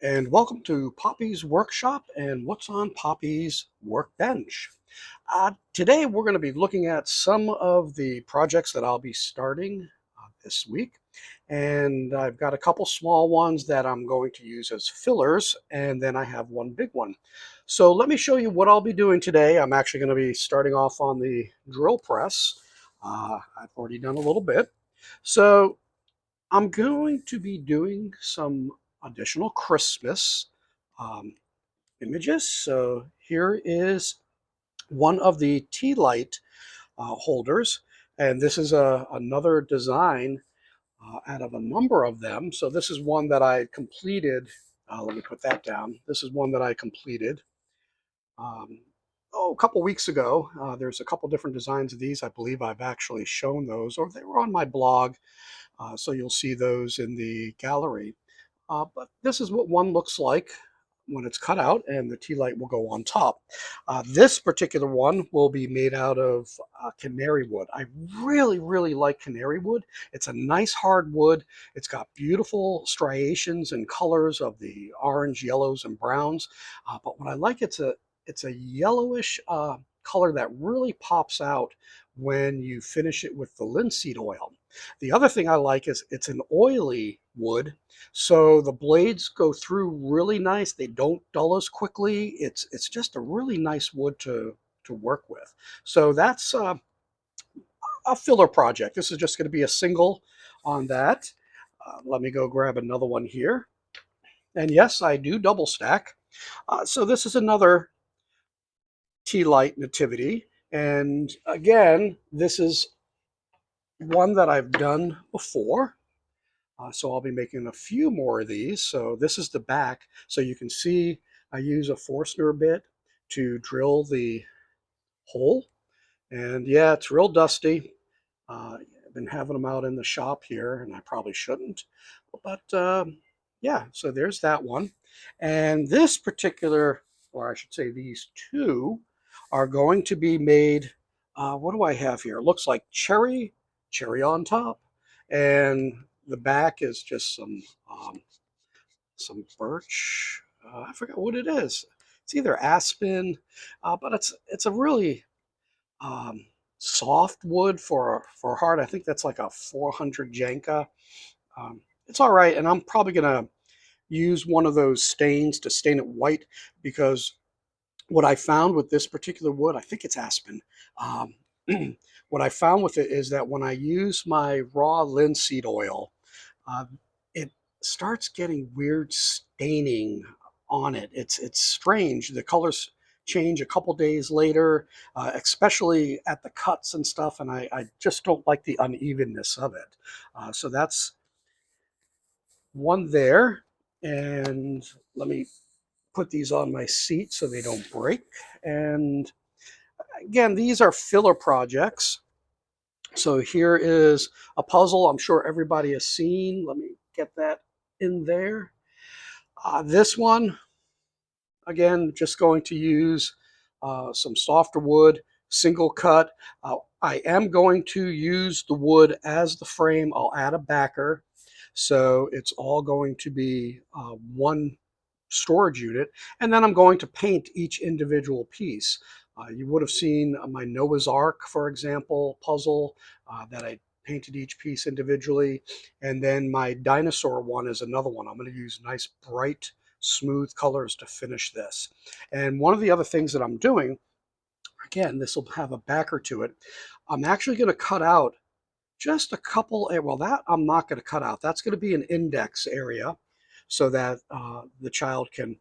And welcome to Poppy's Workshop and what's on Poppy's Workbench. Today we're going to be looking at some of the projects that I'll be starting this week. And I've got a couple small ones that I'm going to use as fillers, and then I have one big one. So let me show you what I'll be doing today. I'm actually going to be starting off on the drill press. I've already done a little bit. So I'm going to be doing some additional Christmas um, images. So here is one of the tea light holders, and this is another design out of a number of them. So this is one that I completed. Let me put that down. This is one that I completed um, a couple weeks ago. There's a couple different designs of these. I believe I've actually shown those, or they were on my blog. So you'll see those in the gallery. But this is what one looks like when it's cut out, and the tea light will go on top. This particular one will be made out of canary wood. I really, really like canary wood. It's a nice hard wood. It's got beautiful striations and colors of the orange, yellows, and browns. But what I like, it's a yellowish color that really pops out when you finish it with the linseed oil. The other thing I like is it's an oily wood, so the blades go through really nice. They don't dull as quickly. It's just a really nice wood to work with. So that's a filler project. This is just going to be a single on that. Let me go grab another one here. And yes, I do double stack. So this is another tea light nativity. And again, this is one that I've done before. So I'll be making a few more of these. So this is the back. So you can see I use a Forstner bit to drill the hole. And yeah, it's real dusty. I've been having them out in the shop here, and I probably shouldn't. But yeah, so there's that one. And this particular, or I should say these two, are going to be made, what do I have here? It looks like cherry on top. And the back is just some birch. I forgot what it is. It's either aspen, but it's a really um, soft wood for hard. I think that's like a 400 Janka. It's all right, and I'm probably gonna use one of those stains to stain it white, because what I found with this particular wood, I think it's aspen. Um, what I found with it is that when I use my raw linseed oil, uh, it starts getting weird staining on it. It's strange. The colors change a couple days later, especially at the cuts and stuff, and I just don't like the unevenness of it. So that's one there. And let me put these on my seat so they don't break. And again, these are filler projects. So here is a puzzle I'm sure everybody has seen. Let me get that in there. This one, again, just going to use some softer wood, single cut. I am going to use the wood as the frame. I'll add a backer. So it's all going to be one storage unit. And then I'm going to paint each individual piece. You would have seen my Noah's Ark, for example, puzzle that I painted each piece individually. And then my dinosaur one is another one. I'm going to use nice, bright, smooth colors to finish this. And one of the other things that I'm doing, again, this will have a backer to it. I'm actually going to cut out just a couple, well, that I'm not going to cut out. That's going to be an index area so that the child can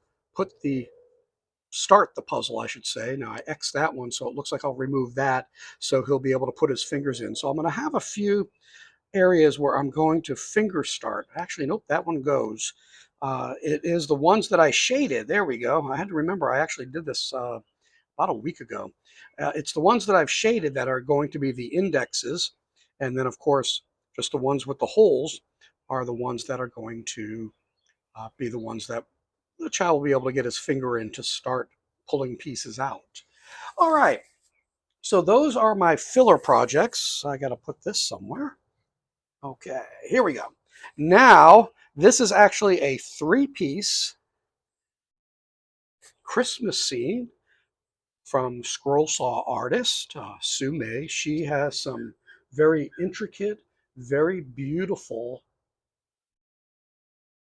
start the puzzle, I should say. Now I X that one, so it looks like I'll remove that, so he'll be able to put his fingers in. So I'm going to have a few areas where I'm going to finger start. Actually, nope, that one goes. It is the ones that I shaded. There we go. I had to remember I actually did this about a week ago. It's the ones that I've shaded that are going to be the indexes. And then, of course, just the ones with the holes are the ones that are going to be the ones that the child will be able to get his finger in to start pulling pieces out. All right. So those are my filler projects. I got to put this somewhere. Okay, here we go. Now, this is actually a three-piece Christmas scene from scroll saw artist Sue Mey. She has some very intricate, very beautiful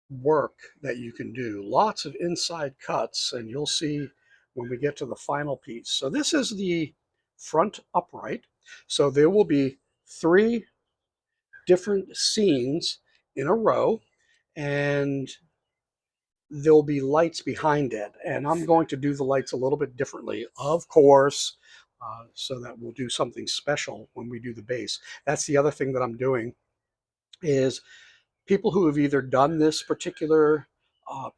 work that you can do. Lots of inside cuts, and you'll see when we get to the final piece. So this is the front upright. So there will be 3 different scenes in a row, and there'll be lights behind it. And I'm going to do the lights a little bit differently, of course, so that we'll do something special when we do the base. That's the other thing that I'm doing is people who have either done this particular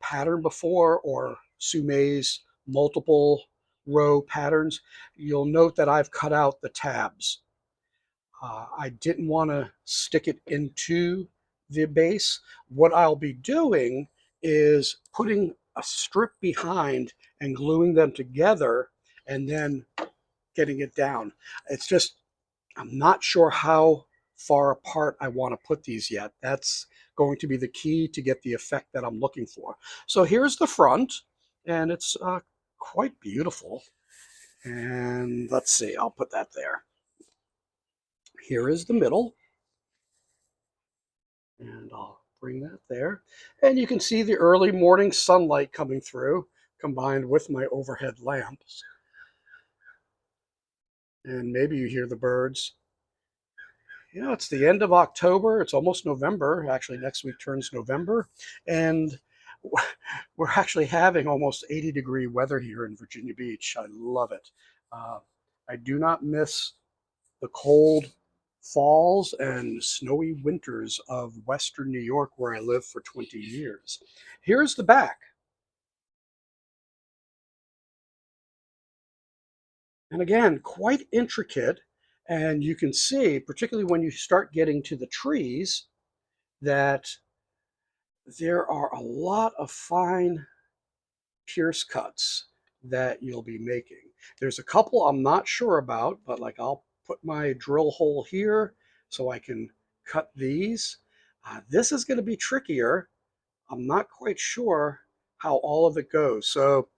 pattern before or Sue Mey's multiple row patterns, you'll note that I've cut out the tabs. I didn't want to stick it into the base. What I'll be doing is putting a strip behind and gluing them together and then getting it down. It's just, I'm not sure how far apart I want to put these yet. That's going to be the key to get the effect that I'm looking for. So here's the front, and it's quite beautiful. And let's see, I'll put that there. Here is the middle, and I'll bring that there. And you can see the early morning sunlight coming through, combined with my overhead lamps. And maybe you hear the birds. You know, it's the end of October. It's almost November. Actually, next week turns November. And we're actually having almost 80-degree weather here in Virginia Beach. I love it. I do not miss the cold falls and snowy winters of Western New York, where I lived for 20 years. Here's the back. And again, quite intricate. And you can see, particularly when you start getting to the trees, that there are a lot of fine pierce cuts that you'll be making. There's a couple I'm not sure about, but like I'll put my drill hole here so I can cut these. This is going to be trickier. I'm not quite sure how all of it goes. So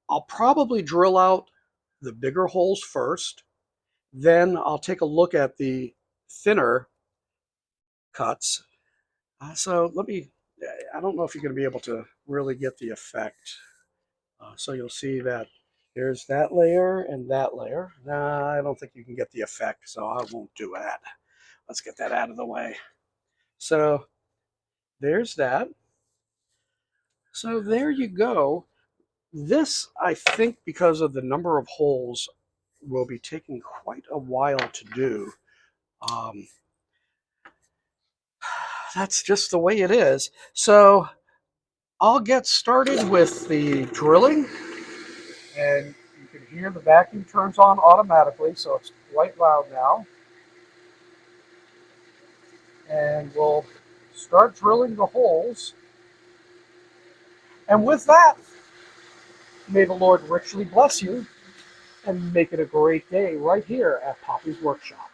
I'll probably drill out the bigger holes first. Then I'll take a look at the thinner cuts. So let me, I don't know if you're going to be able to really get the effect. So you'll see that there's that layer and that layer. Nah, I don't think you can get the effect, so I won't do that. Let's get that out of the way. So there's that. So there you go. This, I think, because of the number of holes, will be taking quite a while to do. That's just the way it is. So I'll get started with the drilling, and you can hear the vacuum turns on automatically, so it's quite loud now. And we'll start drilling the holes. And with that, may the Lord richly bless you and make it a great day right here at Poppy's Workshop.